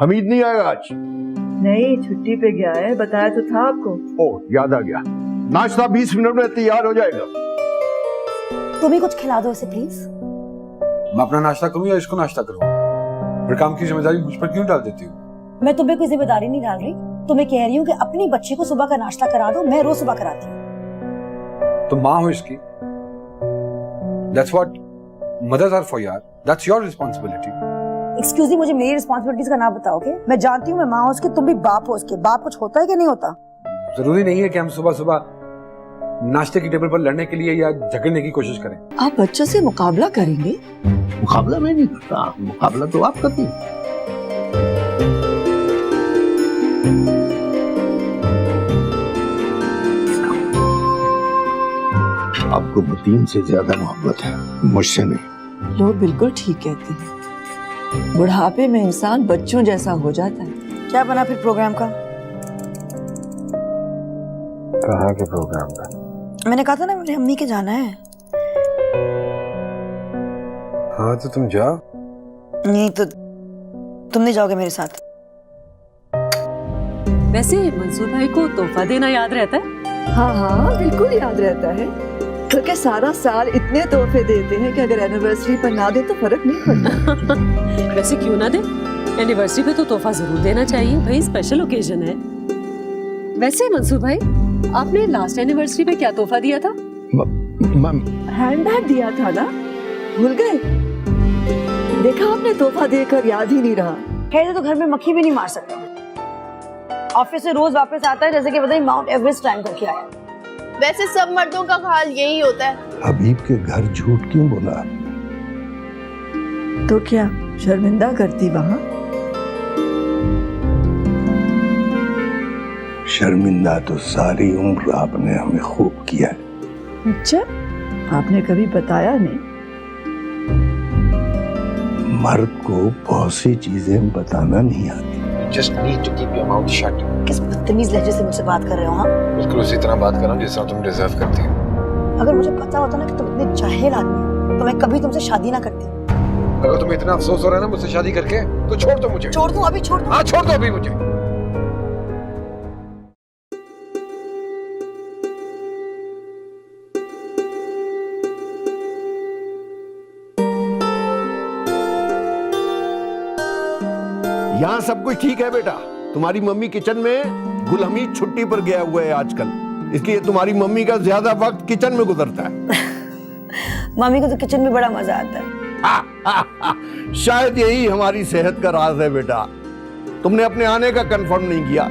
हमीद नहीं आएगा आज? नहीं, छुट्टी पे गया है, बताया तो था आपको। ओह, याद आ गया। नाश्ता 20 मिनट में तैयार हो जाएगा। तुम्हें कुछ खिला दो इसे प्लीज। मैं अपना नाश्ता करूं या इसको नाश्ता करूं? फिर काम की जिम्मेदारी मुझ पर क्यों डाल देती हूँ? मैं तुम्हें कोई जिम्मेदारी नहीं डाल रही, तुम्हें कह रही हूँ कि अपनी बच्ची को सुबह का नाश्ता करा दो। मैं रोज सुबह कराती हूँ। तुम माँ हो इसकी। That's what mothers are for, यार। That's your responsibility. Excuse me, मुझे मेरी रिस्पॉन्सिबिलिटीज का नाम बताओगे? मैं जानती हूँ मैं माँ हूँ उसकी, तुम भी बाप हो उसके। बाप कुछ होता है कि नहीं होता? जरूरी नहीं है कि हम सुबह सुबह नाश्ते की टेबल पर लड़ने के लिए या झगड़ने की कोशिश करें। आप बच्चों से मुकाबला करेंगे? मुकाबला मैं नहीं करता, मुकाबला तो आप करती हैं। आपको मतीन से ज्यादा मोहब्बत है, मुझसे नहीं। लोग बिल्कुल ठीक कहते हैं, बुढ़ापे में इंसान बच्चों जैसा हो जाता है। क्या बना फिर प्रोग्राम का? कहाँ के प्रोग्राम का? मैंने कहा था ना मेरी अम्मी के जाना है। हाँ तो तुम जाओ। नहीं तो तुम नहीं जाओगे मेरे साथ? वैसे मंसूर भाई को तोहफा देना याद रहता है? हाँ हाँ, बिल्कुल याद रहता है। तो क्या सारा साल इतने तोहफे देते हैं कि अगर एनिवर्सरी पर ना दे तो फर्क नहीं पड़ता। वैसे क्यों ना दे, एनिवर्सरी पे तो तोहफा जरूर देना चाहिए भाई, स्पेशल ओकेजन है। वैसे मंसूर भाई, आपने लास्ट एनिवर्सरी पे क्या तोहफा दिया था? हैंडबैग दिया था ना, भूल गए? देखा आपने, तोहफा देकर याद ही नहीं रहा। खैर तो घर में मक्खी भी नहीं मार सकता। ऑफिस से रोज वापस आता है जैसे कि पता नहीं माउंट एवरेस्ट क्लाइंब करके आया। वैसे सब मर्दों का हाल यही होता है। हबीब के घर झूठ क्यों बोला? तो क्या शर्मिंदा करती वहाँ? शर्मिंदा तो सारी उम्र आपने हमें खूब किया है। अच्छा, आपने कभी बताया नहीं? मर्द को बहुत सी चीजें बताना नहीं आती। Just need to keep your mouth shut. किस बदतमीज लहजे से मुझसे बात कर रहे हो? हाँ, बिल्कुल उसी तरह बात कर रहा हूँ जिस तरह तुम डिजर्व करती हो। अगर मुझे पता होता ना कि तुम इतने जाहिल आदमी हो तो मैं कभी तुमसे शादी ना करती। अगर तुम्हें इतना अफसोस हो रहा है ना मुझसे शादी करके, तो छोड़ दो मुझे। छोड़ दूं? अभी छोड़ दूं? हाँ छोड़ दो अभी मुझे। यहाँ सब कुछ ठीक है बेटा। तुम्हारी मम्मी किचन में, गुल हमीद छुट्टी पर गया हुआ है आजकल, इसलिए तुम्हारी मम्मी का ज्यादा वक्त किचन में गुजरता है। मम्मी को तो किचन में बड़ा मजा आता है। शायद यही हमारी सेहत का राज है बेटा। तुमने अपने आने का कंफर्म नहीं किया।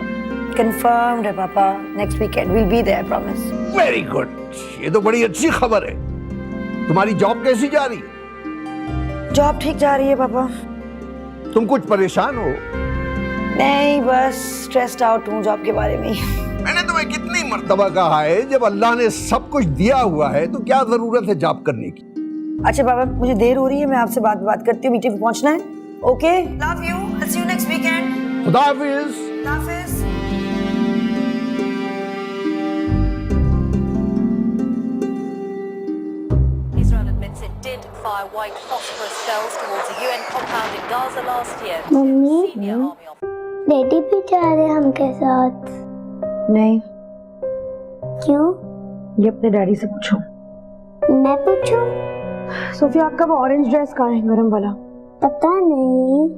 कंफर्म्ड है पापा, next weekend will be there, promise. Very good, ये तो बड़ी अच्छी खबर है। तुम्हारी जॉब कैसी जा रही? जॉब ठीक जा रही है पापा। तुम कुछ परेशान हो? नहीं, बस स्ट्रेस्ड आउट हूँ जॉब के बारे में। मैंने तुम्हें कितनी मर्तबा कहा है, जब अल्लाह ने सब कुछ दिया हुआ है तो क्या जरूरत है जॉब करने की। अच्छा पापा, मुझे देर हो रही है, मैं आपसे बात करती हूँ, मीटिंग पहुंचना है। Okay, love you, I see you next weekend. खुदा हाफिज। खुदा हाफिज। Israel admits it did fire white phosphorus shells towards a UN compound in Gaza last year. Mummy, Senior army officer. Daddy भी जा रहे हैं हमके साथ? नहीं। क्यों? ये अपने डैडी से पूछो। मैं पूछूं? सोफिया, आपका वो ऑरेंज ड्रेस कहाँ है, गरम वाला? पता नहीं।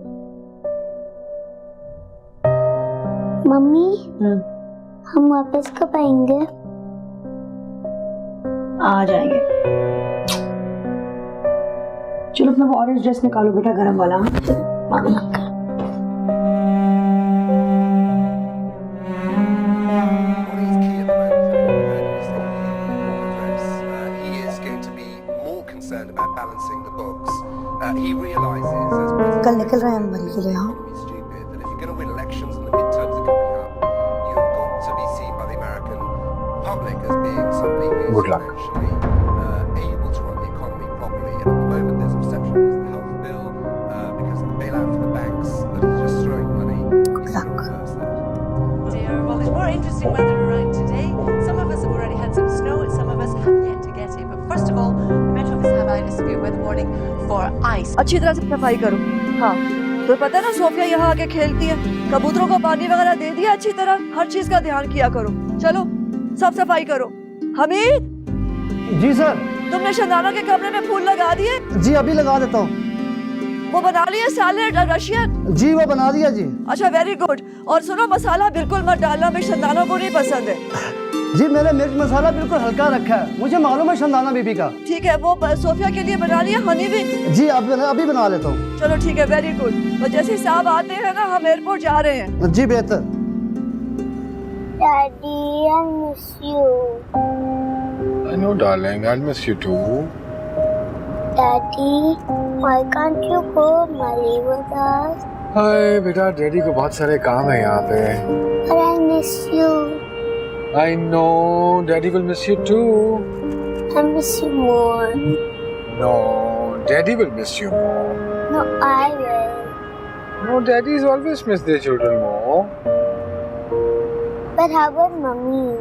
मम्मी, हम वापस कब आएंगे? आ जाएंगे। चलो अपना वो ऑरेंज ड्रेस निकालो बेटा, गरम वाला। कल निकल रहे हैं हम बरी के लिए। हाँ, good luck. Well, there's more interesting weather around today. Some of us have already had some snow and some of us have yet to get it. But first of all, the Met Office have out a severe weather warning for ice. अच्छी तरह से सफाई करो। हाँ, तो पता है ना सोफिया यहाँ आके खेलती है, कबूतरों को पानी वगैरह दे दिया अच्छी तरह, हर चीज का ध्यान किया करो। चलो सब सफाई करो। हमीद, जी सर। तुमने शंदाना के कमरे में फूल लगा दिए? जी अभी लगा देता हूँ। वो बना लिया सैलेड रशियन? जी वो बना दिया जी। अच्छा वेरी गुड। और सुनो मसाला बिल्कुल मत डालना, मैं शंदाना को नहीं पसंद है। जी मैंने मिर्च मसाला बिल्कुल हल्का रखा है, मुझे मालूम है शंदाना बीबी का। ठीक है, वो सोफिया के लिए बना लिया हनी भी? जी अभी बना लेता हूँ। चलो ठीक है, वेरी गुड। तो जैसे साहब आते हैं ना, हम एयरपोर्ट जा रहे हैं। जी बेहतर। Daddy, I miss you. I know, darling. I'll miss you too. Daddy, why can't you go Mali with us? हाय बेटा, डैडी को बहुत सारे काम है यहाँ पे। But I miss you. I know, Daddy will miss you too. I miss you more. No, Daddy will miss you more. No, I will. No, Daddy's always miss their children more. But how about Mummy?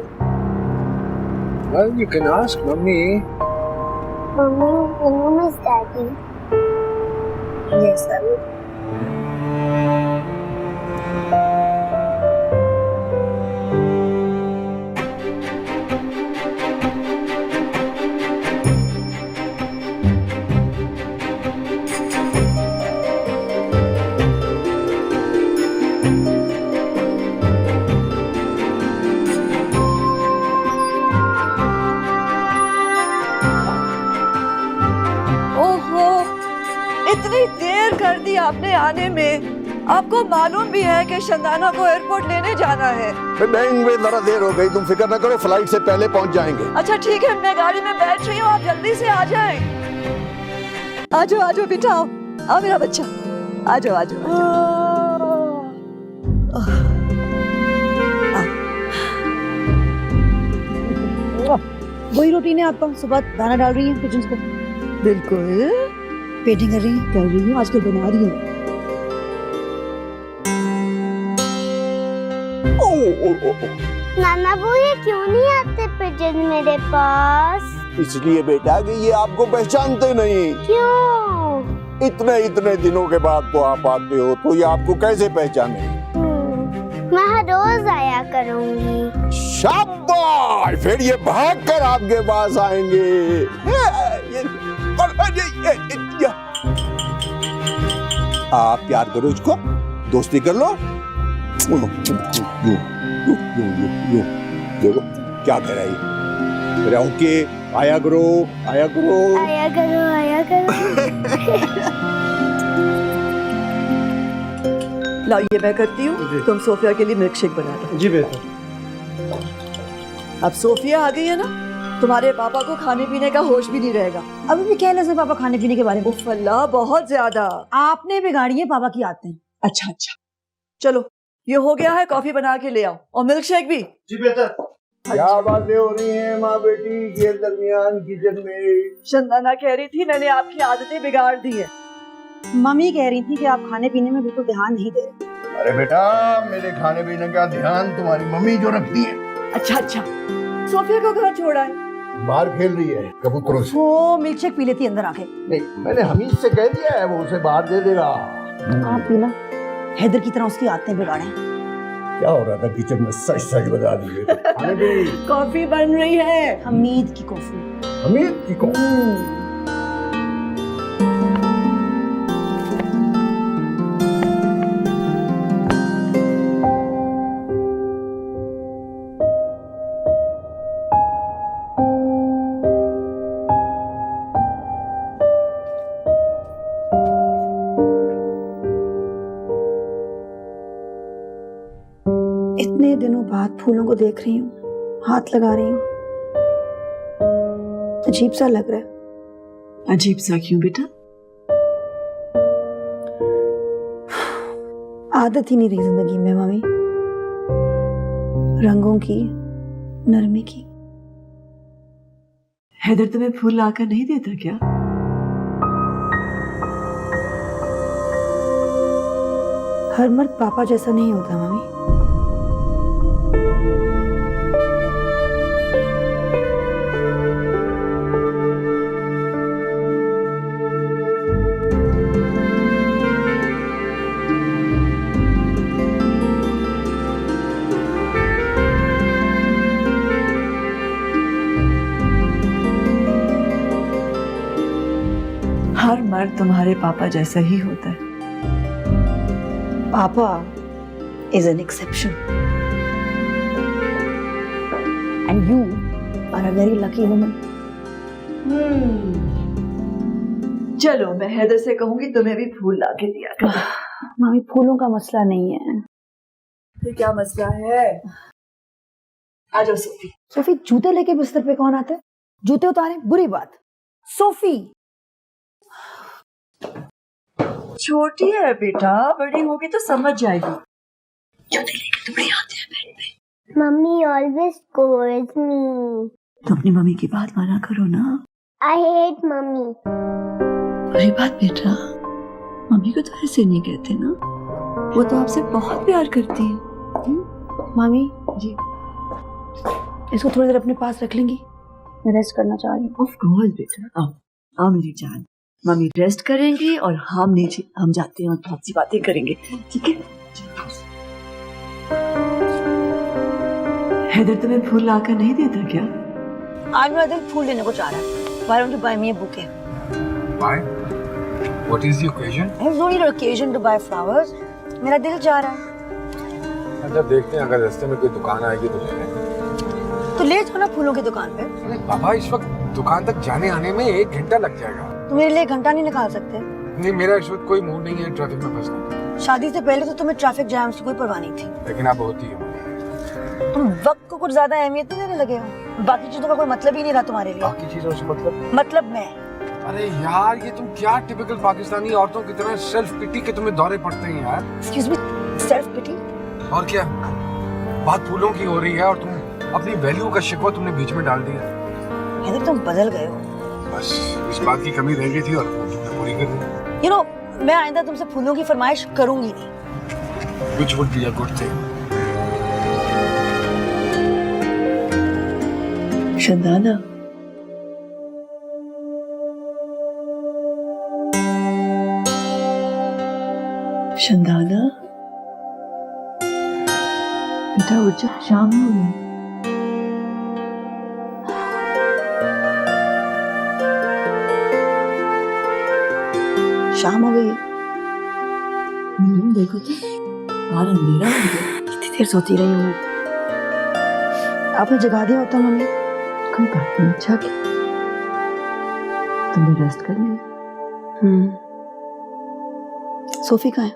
Well, you can ask Mummy. Mummy, will you miss Daddy? Yes, I will. ओहो, इतनी देर कर दी आपने आने में। आपको मालूम भी है कि शंदाना को एयरपोर्ट लेने जाना है। बैंक में जरा देर हो गई, तुम फिक्र न करो, फ्लाइट से पहले पहुंच जाएंगे। अच्छा ठीक है, मैं गाड़ी में बैठ रही हूँ, आप जल्दी से आ जाएं। आजो आजो बेटा, आओ आओ मेरा बच्चा, आजो आजो। वही रूटीन है आपका, सुबह दाना डाल रही है पिजन्स को, बिल्कुल पेंटिंग कर रही हूँ, आजकल बना रही हूँ। नाना वो ये क्यों नहीं आते पिजन मेरे पास? इसलिए बेटा कि ये आपको पहचानते नहीं। क्यों? इतने दिनों के बाद तो आप आते हो, तो ये आपको कैसे पहचाने? मैं हर रोज आया करूंगी। शाबाश, फिर ये भाग कर आपके पास आएंगे। आप प्यार करो इसको, दोस्ती कर लो। देखो क्या कह रहा है, मेरा ओके, आया करो आया करो आया करो आया करो। लाओ ये मैं करती हूँ, तुम सोफिया के लिए मिल्क शेक बना दो। जी बेहतर। अब सोफिया आ गई है ना, तुम्हारे पापा को खाने पीने का होश भी नहीं रहेगा। अभी भी कहने से पापा खाने पीने के बारे में। उफ अल्लाह, बहुत ज्यादा। आपने बिगाड़ी है पापा की आदतें। अच्छा अच्छा, चलो ये हो गया है, कॉफी बना के ले आओ, और मिल्क शेक भी। जी बेहतर। क्या बातें हो रही हैं माँ बेटी के दरमियान किचन में? शंदाना कह रही थी मैंने आपकी आदतें बिगाड़ दी है। मम्मी कह रही थी कि आप खाने पीने में बिल्कुल ध्यान नहीं दे रहे। अरे बेटा, मेरे खाने पीने का ध्यान तुम्हारी मम्मी जो रखती है। अच्छा अच्छा, सोफिया को घर छोड़ा है? बाहर खेल रही है कबूतरों से। वो मिल्क शेक पी लेती अंदर आके। नहीं, मैंने हमीद से कह दिया है, वो उसे बाहर दे देगा। आप पीना, हैदर की तरह उसकी आदतें बिगाड़े। क्या हो रहा था किचन में, सच सच बता दिए। खाने भी कॉफी बन रही है। हमीद की कॉफी। हमीद की कॉफी। इतने दिनों बाद फूलों को देख रही हूँ, हाथ लगा रही हूँ, अजीब सा लग रहा है। अजीब सा क्यों बेटा? आदत ही नहीं रही जिंदगी में मम्मी, रंगों की, नरमी की। हैदर तुम्हें फूल लाकर नहीं देता क्या? हर मर्द पापा जैसा नहीं होता मम्मी। प्यार तुम्हारे पापा जैसा ही होता है। पापा is an exception and you are a very lucky woman. चलो मैं हैदर से कहूंगी तुम्हें भी फूल ला के दिया कर। मामी फूलों का मसला नहीं है। फिर क्या मसला है? आ जाओ सोफी। सोफी जूते लेके बिस्तर पे कौन आता है? जूते उतारे बुरी बात। सोफी छोटी है बेटा, बड़ी होगी तो समझ जाएगी। जूते लेके तुम्हें आते हैं बेड पे। Mummy always scolds me. तुम अपनी मम्मी की बात माना करो ना। I hate mummy. बुरी बात बेटा, मम्मी को तो ऐसे नहीं कहते ना, वो तो आपसे बहुत प्यार करती है। मामी जी इसको थोड़ी देर अपने पास रख लेंगी? मैं रेस्ट करना चाह रही हूँ। ऑफ कोर्स बेटा, आओ मेरी जान। मम्मी रेस्ट करेंगी और हम जाते हैं और बहुत सी बातें करेंगे, ठीक है? हैदर तुम्हें फूल लाकर नहीं देता क्या? आज मेरा दिल फूल लेने को चाह रहा है। Why don't you buy me a bouquet? Why? What is the occasion? There's no need occasion to buy flowers. मेरा दिल चाह रहा है। अच्छा देखते हैं, अगर रास्ते में कोई दुकान आएगी तो ले लेंगे। तो ले जाओ ना फूलों की दुकान पे। अरे बाबा, इस वक्त दुकान तक जाने आने में 1 घंटा लग जाएगा। तुम मेरे लिए 1 घंटा नहीं निकाल सकते? नहीं, मेरा इस वक्त कोई मूड नहीं है ट्रैफिक में फंसने का। शादी से पहले तो तुम्हें ट्रैफिक जैम से कोई परवाह नहीं थी, लेकिन अब होती है। तुम वक्त को कुछ ज्यादा अहमियत नहीं देने लगे हो। बाकी चीजों का कोई मतलब ही नहीं रहा तुम्हारे लिए। बाकी चीजों से मतलब मैं। अरे यार, ये तुम क्या टिपिकल पाकिस्तानी औरतों की तरह सेल्फ पिटी के तुम्हें दौरे पड़ते हैं यार। Excuse me, self pity? और क्या, बात फूलों की हो रही है और तुम अपनी वैल्यू का शिकवा तुमने बीच में डाल दिया। हैदर तुम बदल गए हो। बस इस बात की कमी रह गई थी और तुमने पूरी कर दी। You know, मैं आइंदा तुमसे फूलों की फरमाइश करूंगी नहीं। Which would be a good thing. Shandana, Shandana बेटा उठ जा, शाम हो गई। शाम हो गई। देखो तो बाहर अंधेरा हो गया। कितनी देर सोती रही हूँ। आपने जगा दिया होता मम्मी। कोई बात नहीं, अच्छा क्या तुमने रेस्ट कर लिया? सोफी कहाँ है?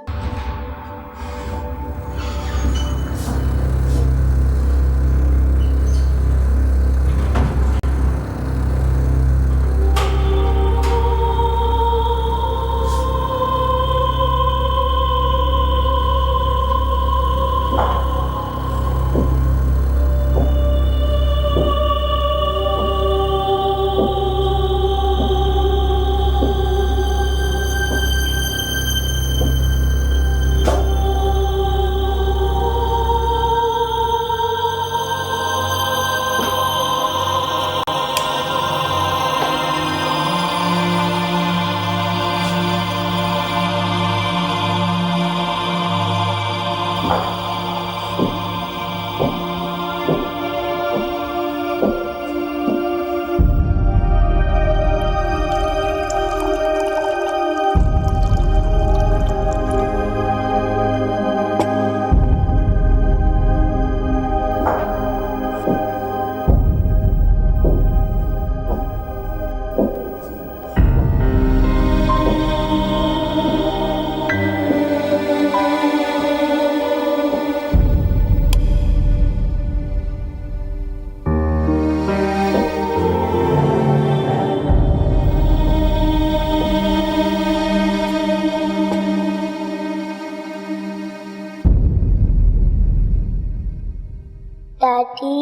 Daddy,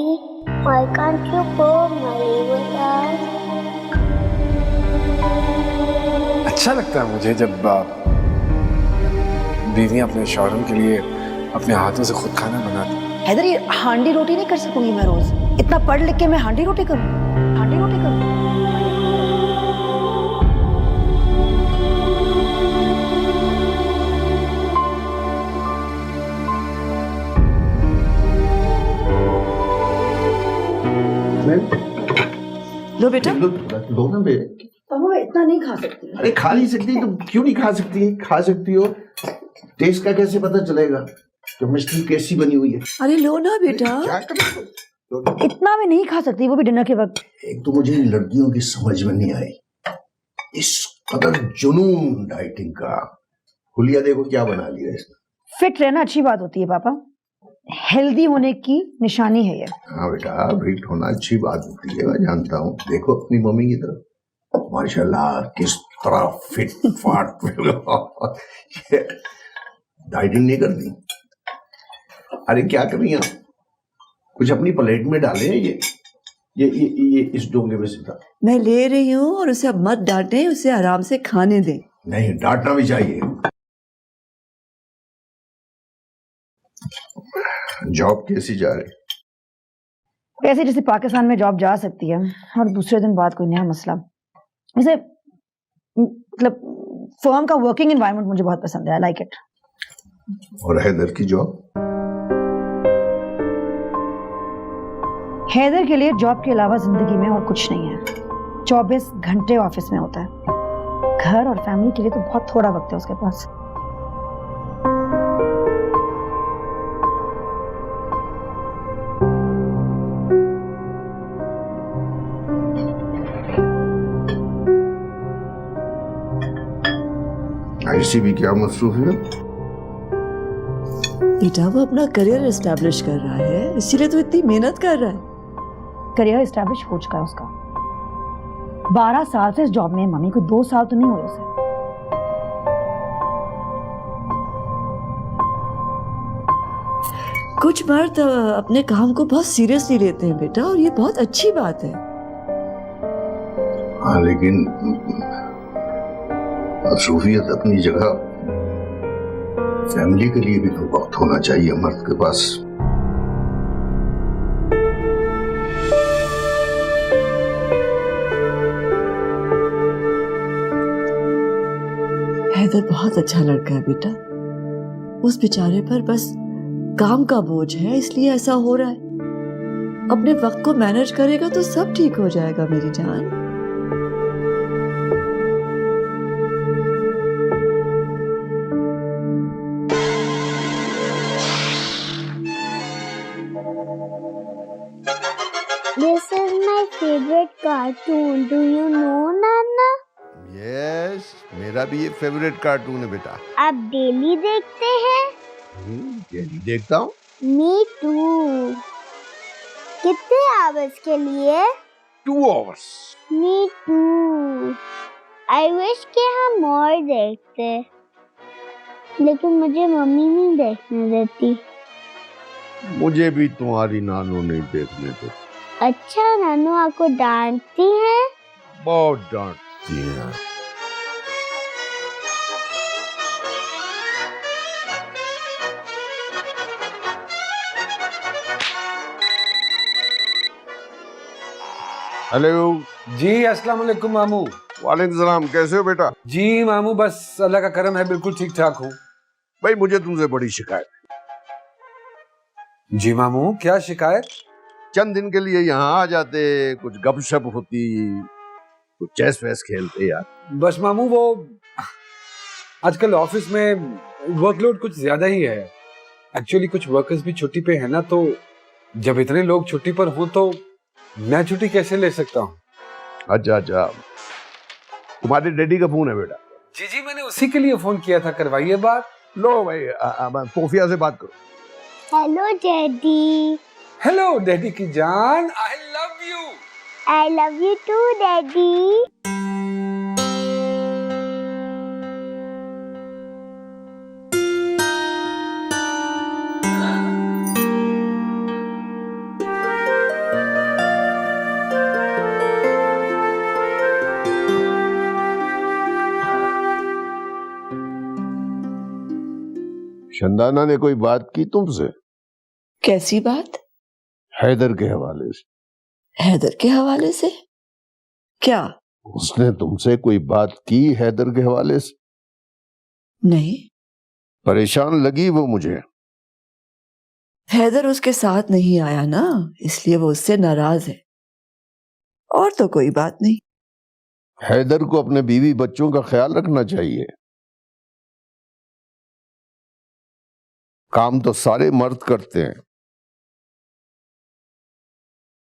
why can't you go marry with us? अच्छा लगता है मुझे जब बीवी अपने शौहरों के लिए अपने हाथों से खुद खाना बनाती। हैदर, ये हांडी रोटी नहीं कर सकूंगी मैं रोज। इतना पढ़ लिख के मैं हांडी रोटी करूं? हांडी रोटी करूं? लो बेटा। दो ना बेटे। इतना नहीं खा सकती। अरे खा नहीं सकती तो क्यों नहीं खा सकती? खा सकती हो। टेस्ट का कैसे पता चलेगा कि मिष्टी कैसी बनी हुई है? अरे लो ना बेटा। क्या कर रहे हो? इतना भी नहीं खा सकती, वो भी डिनर के वक्त। एक तो मुझे इन लड़कियों की समझ में नहीं आई, इस कदर जुनून डाइटिंग का। हुलिया देखो क्या बना लिया इसने। फिट रहना अच्छी बात होती है पापा, हेल्दी होने की निशानी है ये। हाँ बेटा, फिट होना अच्छी बात होती है, मैं जानता हूँ। देखो अपनी मम्मी की तरफ, माशाल्लाह किस तरह फिट फाट डाइटिंग नहीं करती। अरे क्या कर रही हैं आप? कुछ अपनी प्लेट में डालें। ये इस डोंगे में से था। मैं ले रही हूँ और उसे अब मत डांटें, उसे आराम से खाने दें। नहीं, डांटना भी चाहिए। जॉब कैसी जा रही? ऐसे जैसे पाकिस्तान में जॉब जा सकती है और दूसरे दिन बाद कोई नया मसला। वैसे मतलब फर्म का वर्किंग एनवायरनमेंट मुझे बहुत पसंद है, आई लाइक इट। और हैदर की जॉब? हैदर के लिए जॉब के अलावा जिंदगी में और कुछ नहीं है। 24 घंटे ऑफिस में होता है। घर और फैमिली के लिए तो बहुत थोड़ा वक्त है उसके पास। ऐसी भी क्या मसरूफियत? बेटा वो अपना करियर एस्टैब्लिश कर रहा है, इसीलिए तो इतनी मेहनत कर रहा है। करियर एस्टैब्लिश हो चुका है उसका। 12 साल से इस जॉब में, मम्मी को 2 साल तो नहीं हुए उसे। कुछ मर्द अपने काम को बहुत सीरियसली लेते हैं बेटा, और ये बहुत अच्छी बात है। हाँ लेकिन मसरूफियत अपनी जगह, फैमिली के लिए भी तो वक्त होना चाहिए मर्द के पास। हैदर बहुत अच्छा लड़का है बेटा, उस बेचारे पर बस काम का बोझ है, इसलिए ऐसा हो रहा है। अपने वक्त को मैनेज करेगा तो सब ठीक हो जाएगा मेरी जान। This is my favorite cartoon. Do you know, Nana? Yes, मेरा भी ये फेवरेट कार्टून है बेटा। आप डेली देखते हैं? डेली देखता हूँ। Me too. कितने आवर्स के लिए? 2 hours। Me too. I wish कि हम और देखते, लेकिन मुझे मम्मी नहीं देखने देती। मुझे भी तुम्हारी नानू नहीं देखने देती। अच्छा, नानू आपको डांटती हैं? बहुत डांटती हैं। हेलो जी अस्सलाम वालेकुम मामू। वालेकुम सलाम, कैसे हो बेटा? जी मामू बस अल्लाह का करम है, बिल्कुल ठीक ठाक हूँ। भाई मुझे तुमसे बड़ी शिकायत। जी मामू क्या शिकायत? चंद दिन के लिए यहाँ आ जाते, कुछ गपशप होती, कुछ चेस वेस खेलते यार। बस मामू वो आजकल ऑफिस में वर्कलोड कुछ ज्यादा ही है। एक्चुअली कुछ वर्कर्स भी छुट्टी पे है ना, तो जब इतने लोग छुट्टी पर हो तो मैं छुट्टी कैसे ले सकता हूँ? अच्छा, तुम्हारे डैडी का फोन है बेटा? जी जी मैंने उसी के लिए फोन किया था, करवाइए बात। लो भाई, सोफिया से बात करो। Hello daddy. हेलो डैडी की जान, I love you. I love you too, Daddy. Shandana ने कोई बात की तुमसे? कैसी बात? हैदर के हवाले से। हैदर के हवाले से? क्या? उसने तुमसे कोई बात की हैदर के हवाले से? नहीं। परेशान लगी वो मुझे। हैदर उसके साथ नहीं आया ना, इसलिए वो उससे नाराज है, और तो कोई बात नहीं। हैदर को अपने बीवी बच्चों का ख्याल रखना चाहिए। काम तो सारे मर्द करते हैं,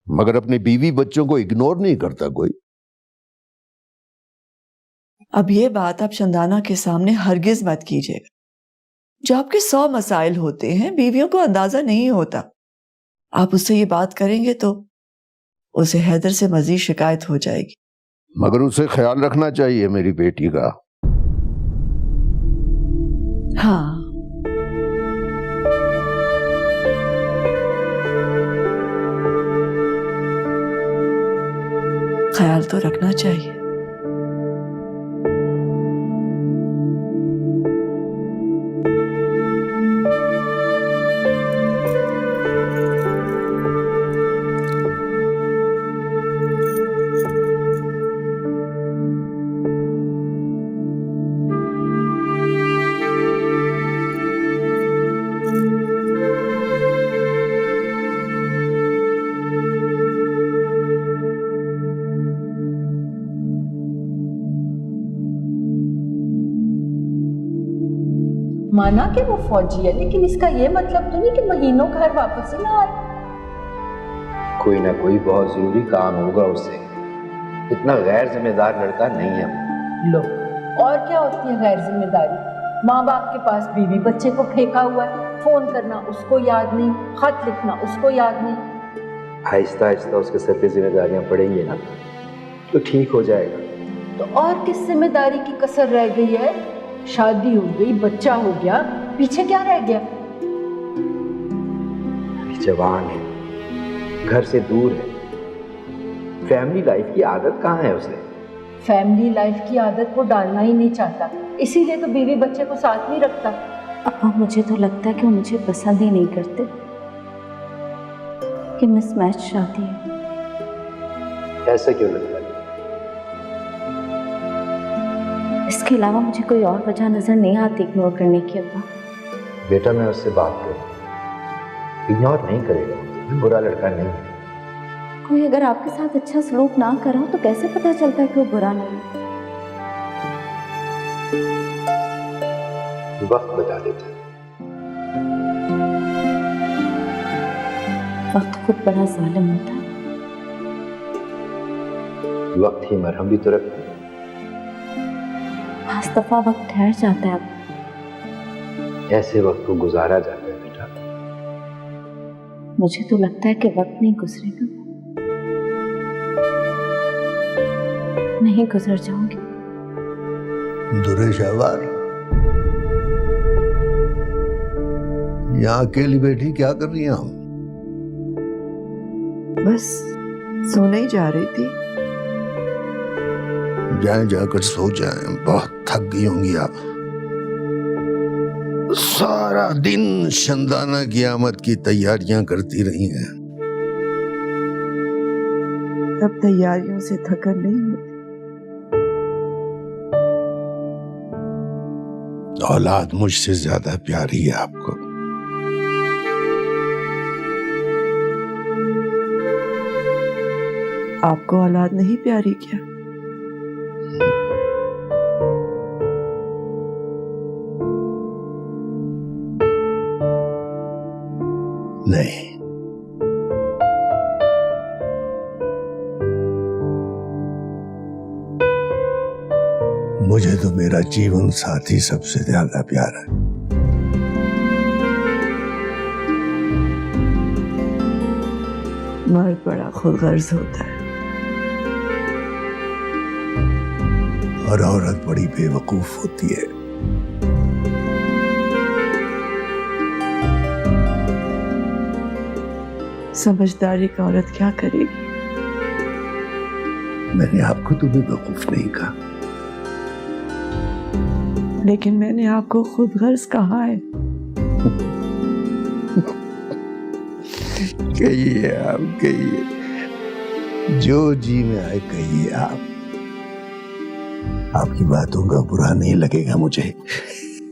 मगर अपनी बीवी बच्चों को इग्नोर नहीं करता कोई। अब ये बात आप चंदाना के सामने हरगिज मत कीजिएगा। जो आपके 100 मसाइल होते हैं, बीवियों को अंदाजा नहीं होता। आप उससे ये बात करेंगे तो उसे हैदर से मजीद शिकायत हो जाएगी। मगर उसे ख्याल रखना चाहिए मेरी बेटी का। हाँ, ख्याल तो रखना चाहिए। माना कि वो फौजी है, लेकिन इसका ये मतलब तो नहीं कि महीनों घर वापस ही ना आए। कोई ना कोई बहुत जरूरी काम होगा उसे। इतना गैर जिम्मेदार लड़का नहीं है। लो, और क्या होती है गैर जिम्मेदारी? माँ बाप के पास बीवी बच्चे को फेंका हुआ है, फोन करना उसको याद नहीं, खत लिखना उसको याद नहीं। आहिस्ता आहिस्ता उसके सर पे जिम्मेदारियां पड़ेंगी ना तो ठीक हो जाएगा। तो और किस जिम्मेदारी की कसर रह गई है? शादी हो गई, बच्चा हो गया, पीछे क्या रह गया? जवान है, घर से दूर है, फैमिली लाइफ की आदत कहाँ है उसे? फैमिली लाइफ की आदत वो डालना ही नहीं चाहता, इसीलिए तो बीवी बच्चे को साथ नहीं रखता। अब मुझे तो लगता है कि वो मुझे पसंद ही नहीं करते, कि मिसमैच शादी है। ऐसा क्यों लगता है? इसके अलावा मुझे कोई और वजह नजर नहीं आती इग्नोर करने की। अब्बा बेटा, मैं उससे बात करूँ, इग्नोर नहीं करेगा, बुरा लड़का नहीं है। कोई अगर आपके साथ अच्छा सलूक ना कर रहा हो तो कैसे पता चलता है कि वो बुरा नहीं है? वक्त बता देता है। वक्त खुद बड़ा जालिम होता है। वक्त ही मरहम भी तो रखता है। पांच दफा वक्त ठहर जाता है। अब ऐसे वक्त को गुजारा जाता है बेटा। मुझे तो लगता है कि वक्त नहीं गुजरेगा, मैं ही गुजर जाऊंगी। दुरे शहवार, यहाँ अकेली बैठी क्या कर रही हैं हम? बस सोने ही जा रही थी। जाएं, जाकर सो जाएं, बहुत थक गई होंगी आप। सारा दिन शंदाना की आमद की तैयारियां करती रही हैं। अब तैयारियों से थकन नहीं होती। औलाद मुझसे ज्यादा प्यारी है आपको। आपको औलाद नहीं प्यारी क्या? नहीं, मुझे तो मेरा जीवन साथी सबसे ज्यादा प्यारा है। मर्द बड़ा खुदगर्ज होता है और औरत बड़ी बेवकूफ होती है। समझदारी का औरत क्या करेगी? मैंने आपको तो बेवकूफ नहीं कहा, लेकिन मैंने आपको खुदगर्ज कहा है। कहिए आप, कहिए, जो जी में आए कहिए आप। आपकी बातों का बुरा नहीं लगेगा मुझे।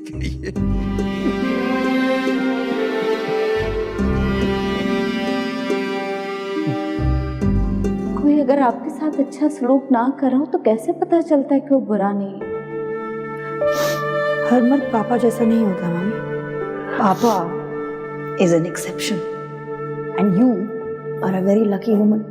कहिए। कोई अगर आपके साथ अच्छा सलूक ना कर रहा हो तो कैसे पता चलता है कि वो बुरा नहीं है? हर मर्द पापा जैसा नहीं होता मम्मी। Papa is an exception and you are a very lucky woman.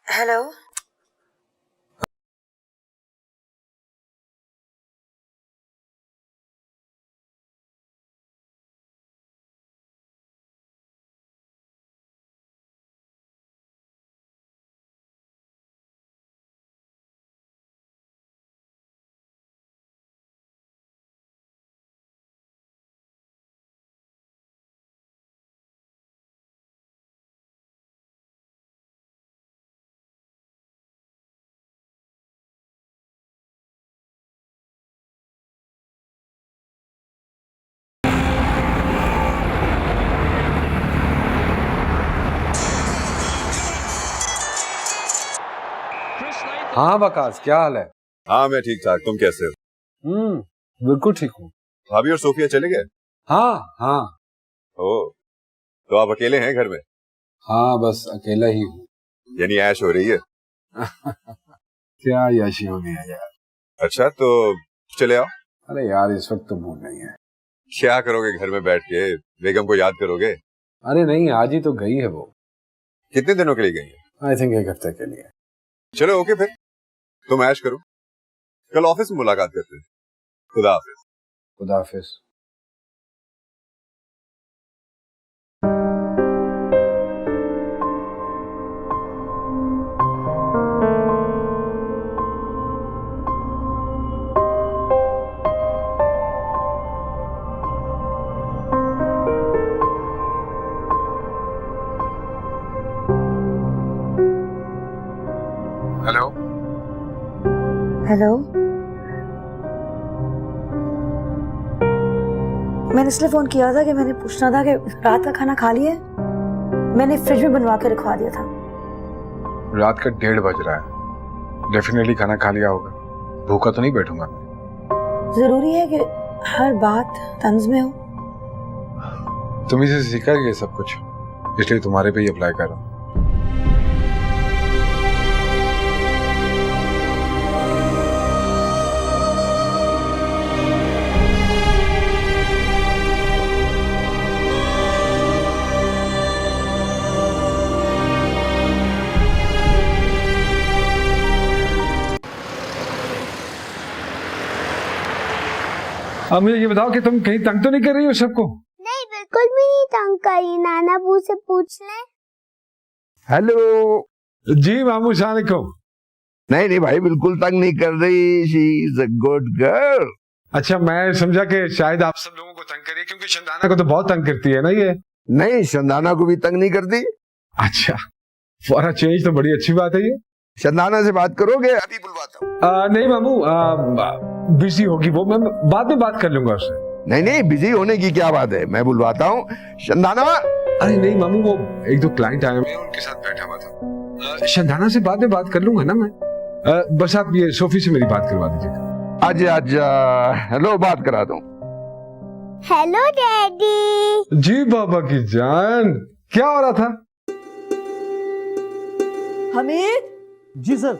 Hello, हाँ वकास, क्या हाल है? हाँ मैं ठीक ठाक, तुम कैसे हो? बिल्कुल ठीक हूँ। भाभी और सोफिया चले गए? हाँ हाँ। ओ, तो आप अकेले हैं घर में? हाँ बस अकेला ही हूँ। यानी ऐश हो रही है? क्या याशी होनी है यार। अच्छा तो चले आओ। अरे यार इस वक्त तो मूड नहीं है। क्या करोगे घर में बैठ के? बेगम को याद करोगे? अरे नहीं, आज ही तो गई है वो। कितने दिनों के लिए गई है? आई थिंक 1 हफ्ते के लिए। चलो ओके फिर, तुम ऐश करो, कल ऑफिस में मुलाकात करते हैं। खुदा हाफिज। खुदा हाफिज। हेलो हेलो, मैंने इसलिए फोन किया था कि मैंने पूछना था कि रात का खाना खा लिया? मैंने फ्रिज में बनवा के रखवा दिया था। रात का 1:30 बज रहा है, डेफिनेटली खाना खा लिया होगा। भूखा तो नहीं बैठूंगा मैं। जरूरी है कि हर बात तंज में हो? तुम्ही से सीखा ये सब कुछ, इसलिए तुम्हारे पे ही अप्लाई कर रहा हूँ। अब मुझे ये बताओ कि तुम कहीं तंग तो नहीं कर रही हो सबको? नहीं, बिल्कुल भी नहीं तंग करी। नाना बू से पूछ ले। हेलो जी मामू, सलाम अलैकुम। नहीं भाई, बिल्कुल तंग नहीं कर रही। She is a good girl. अच्छा, मैं समझा कि शायद आप सब लोगों को तंग करिए, क्योंकि शंदाना को तो बहुत तंग करती है ना ये। नहीं, शंदाना को भी तंग नहीं करती। अच्छा, फॉर अ चेंज तो बड़ी अच्छी बात है ये। शंदाना से बात करोगे? अभी बुलवाता हूँ। नहीं मामू, बिजी होगी वो, मैं बाद में बात कर लूंगा उससे। नहीं, बिजी होने की क्या बात है, मैं बुलवाता हूँ। शंदाना। अरे नहीं मामू, वो 1-2 क्लाइंट आए हुए, उनके साथ बैठा हुआ था। शंदाना से बाद में बात कर लूंगा ना मैं। बस आप ये सोफी से मेरी बात करवा दीजिएगा। आजा, हेलो, बात करा दूं। Hello daddy. जी बाबा की जान, क्या हो रहा था? हमीद। जी सर।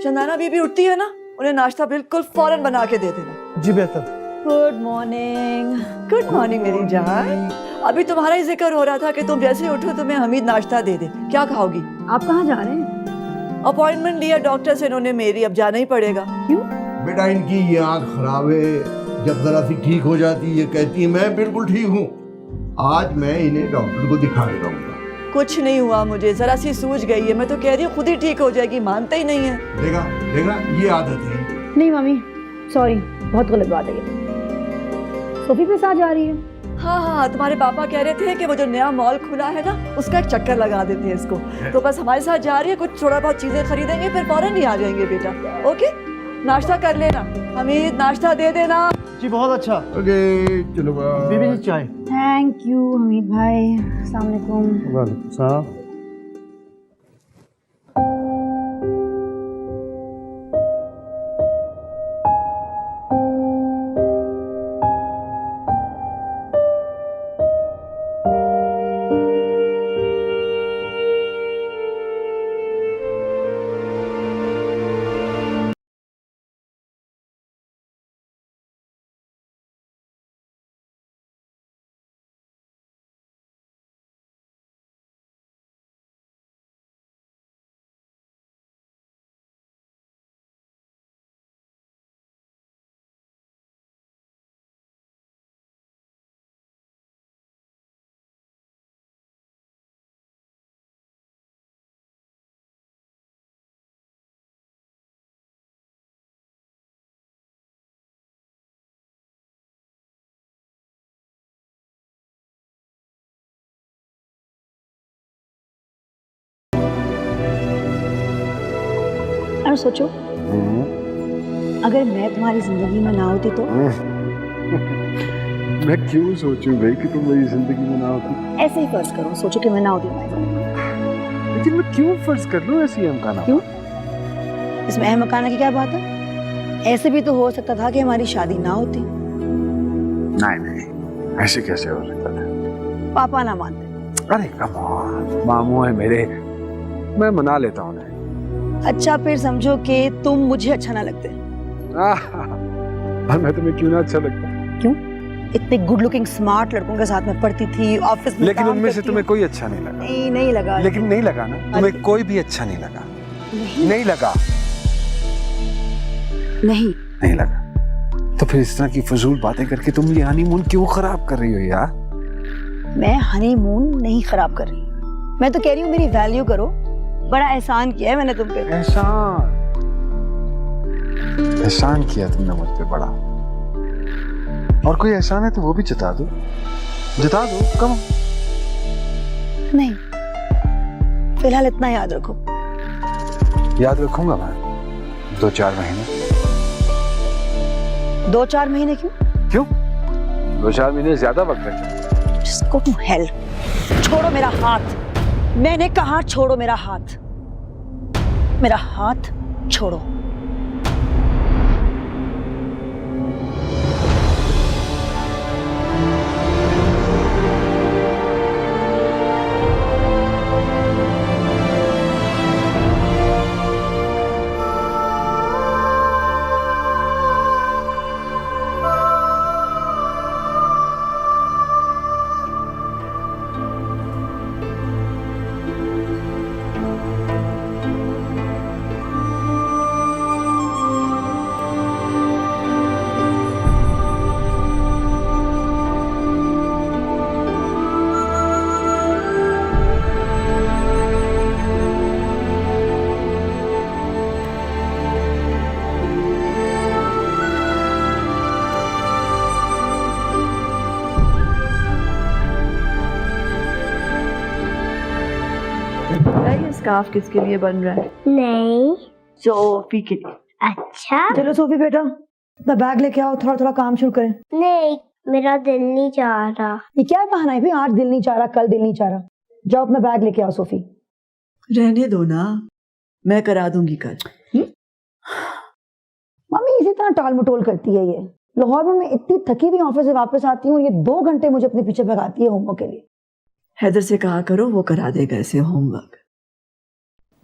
शंदाना बीबी उठती है ना, उन्हें नाश्ता बिल्कुल फौरन बना के दे देना। जी बेहतर। Good morning. गुड मॉर्निंग मेरी जान। अभी तुम्हारा ही जिक्र हो रहा था कि तुम जैसे उठो तुम्हें हमीद नाश्ता दे दे। क्या खाओगी? आप कहाँ जा रहे हैं? अपॉइंटमेंट लिया डॉक्टर से इन्होंने मेरी, अब जाना ही पड़ेगा। क्यों? बेटा, इनकी ये आंख खराब है, जब जरा सी ठीक हो जाती है ये कहती है मैं बिल्कुल ठीक हूँ। आज मैं इन्हें डॉक्टर को दिखा के लाऊंगा। कुछ नहीं हुआ मुझे, जरा सी सूझ गई है, मैं तो कह रही हूँ खुद ही ठीक हो जाएगी, मानते ही नहीं है। देखा, ये आदत है। नहीं मम्मी, सॉरी, बहुत गलत बात है ये। सोफी पे साथ जा रही है। हाँ हाँ, तुम्हारे पापा कह रहे थे कि वो जो नया मॉल खुला है ना, उसका एक चक्कर लगा देते हैं इसको। तो बस हमारे साथ जा रही है, कुछ थोड़ा बहुत चीजें खरीदेंगे, फिर फौरन ही आ जाएंगे बेटा। ओके, नाश्ता कर लेना। हमीद, नाश्ता दे देना। जी बहुत अच्छा। ओके चलो बीबी जी चाय। थैंक यू हमीद भाई। अस्सलाम वालेकुम। वालेकुम सलाम। और सोचो, अगर मैं तुम्हारी जिंदगी में ना होती तो? मैं क्यों सोचूं भाई कि तुम मेरी जिंदगी में ना होती? ऐसे ही फर्ज करो, सोचो कि मैं ना होती तुम्हारी जिंदगी में। लेकिन मैं क्यों फर्ज कर लूं ऐसी अहमकाना? क्यों? इसमें अहमकाना की क्या बात है? ऐसे भी तो हो सकता था कि हमारी शादी ना होती। नहीं नहीं, ऐसे कैसे हो सकता था? पापा ना मानते। अरे कम ऑन, मामू है मेरे, मैं मना लेता हूँ उन्हें। अच्छा फिर समझो कि तुम मुझे अच्छा ना लगते। मैं तुम्हें क्यों ना अच्छा लगता? क्यों? इतने गुड लुकिंग स्मार्ट लड़कों के साथ में पढ़ती थी, ऑफिस में लेकिन काम उनमें से करती तुम्हें कोई अच्छा नहीं लगा। नहीं लगा। लेकिन नहीं लगा ना, तुम्हें कोई भी अच्छा नहीं लगा? नहीं लगा। नहीं लगा तो फिर इस तरह की फजूल बातें करके तुम ये हनीमून क्यों खराब कर रही हो यार? मैं हनीमून नहीं खराब कर रही, मैं तो कह रही हूँ मेरी वैल्यू करो। बड़ा एहसान किया है मैंने तुम पे। एहसान किया तुमने मुझ पे बड़ा। और कोई एहसान है तो वो भी जता दो, कम। नहीं, फिलहाल इतना याद रखो। याद रखूंगा मैं 2-4 महीने। 2-4 महीने क्यों? 2-4 महीने ज्यादा वक्त है। Just go to hell। छोड़ो मेरा हाथ, मैंने कहा छोड़ो मेरा हाथ। मेरा हाथ छोड़ो। स्कार्फ किसके लिए बन रहा है? नहीं, सोफी के लिए। अच्छा। चलो सोफी बेटा, अपना बैग लेके आओ, थोड़ा थोड़ा काम शुरू करें। नहीं, मेरा दिल नहीं चाह रहा। ये क्या बहाना है भाई? आज दिल नहीं चाह रहा, कल दिल नहीं चाह रहा। जाओ अपना बैग लेके आओ सोफी। रहने दो ना, मैं करा दूंगी कल। मम्मी इसी तरह टाल मटोल करती है ये। लाहौर में मैं इतनी थकी हुई ऑफिस से वापस आती हूँ, ये 2 घंटे मुझे अपने पीछे भगाती है होमवर्क के लिए। हैदर से कहा करो, वो करा देगा ऐसे होमवर्क।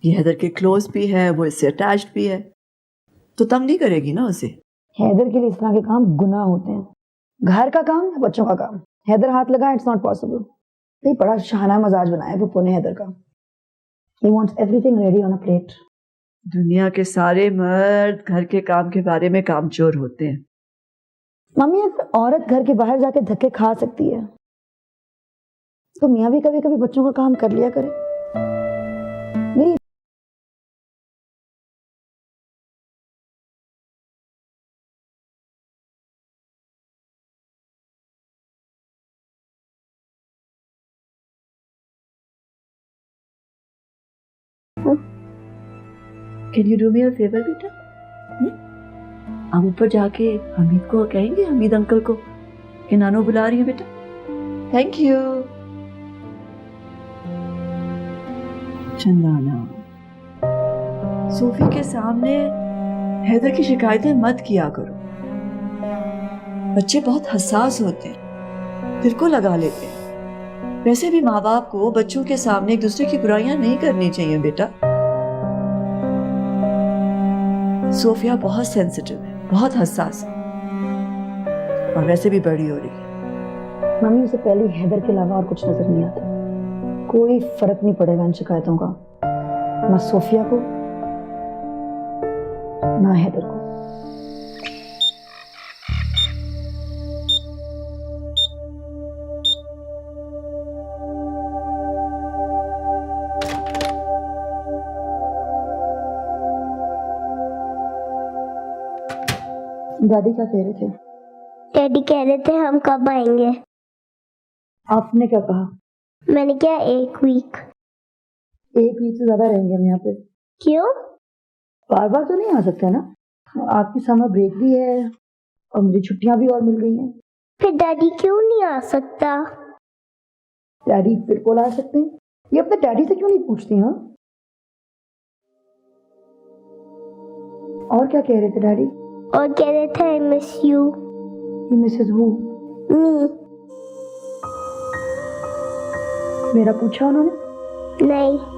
ये हैदर के क्लोज भी है, वो इससे अटैच्ड भी है, तो तंग नहीं करेगी ना उसे। हैदर के लिए इस तरह के काम गुनाह होते हैं। घर का काम, बच्चों का काम। हैदर हाथ लगा, इट्स नॉट पॉसिबल। ये बड़ा शाहाना मजाज बनाया पप्पू ने हैदर का। He wants everything ready on a plate। दुनिया के सारे मर्द घर के काम के बारे में कामचोर होते हैं। मम्मी, अगर औरत घर के बाहर जाके धक्के खा सकती है तो मियाँ भी कभी कभी बच्चों का काम कर लिया करे। मेरी can you do me a favour बेटा? हम ऊपर जाके हमीद को कहेंगे, हमीद अंकल को कि नानो बुला रही है बेटा. Thank you. चंदाना, सोफी के सामने हैदर की शिकायतें मत किया करो. बच्चे बहुत हसास होते हैं, दिल को लगा लेते हैं. वैसे भी माँ बाप को बच्चों के सामने एक दूसरे की बुराइयां नहीं करनी चाहिए बेटा. सोफिया बहुत सेंसिटिव है, बहुत हसास है, और वैसे भी बड़ी हो रही है. मम्मी, उसे पहले हैदर के अलावा और कुछ नजर नहीं आता. कोई फर्क नहीं पड़ेगा इन शिकायतों का, ना सोफिया को ना हैदर को. दादी क्या कह रहे थे? डैडी कह रहे थे हम कब आएंगे. आपने क्या कहा? मैंने क्या 1 वीक. 1 वीक से ज्यादा रहेंगे हम यहाँ पे. क्यों? बार बार तो नहीं आ सकते ना. आपकी समर ब्रेक भी है और मुझे छुट्टियां भी और मिल गई हैं. फिर डैडी क्यों नहीं आ सकता? डैडी बिल्कुल आ सकते हैं. ये अपने डैडी से क्यों नहीं पूछती? हाँ, और क्या कह रहे थे डैडी? और कह रहे थे I miss you. Misses who? Me. मेरा पूछा उन्होंने? नहीं.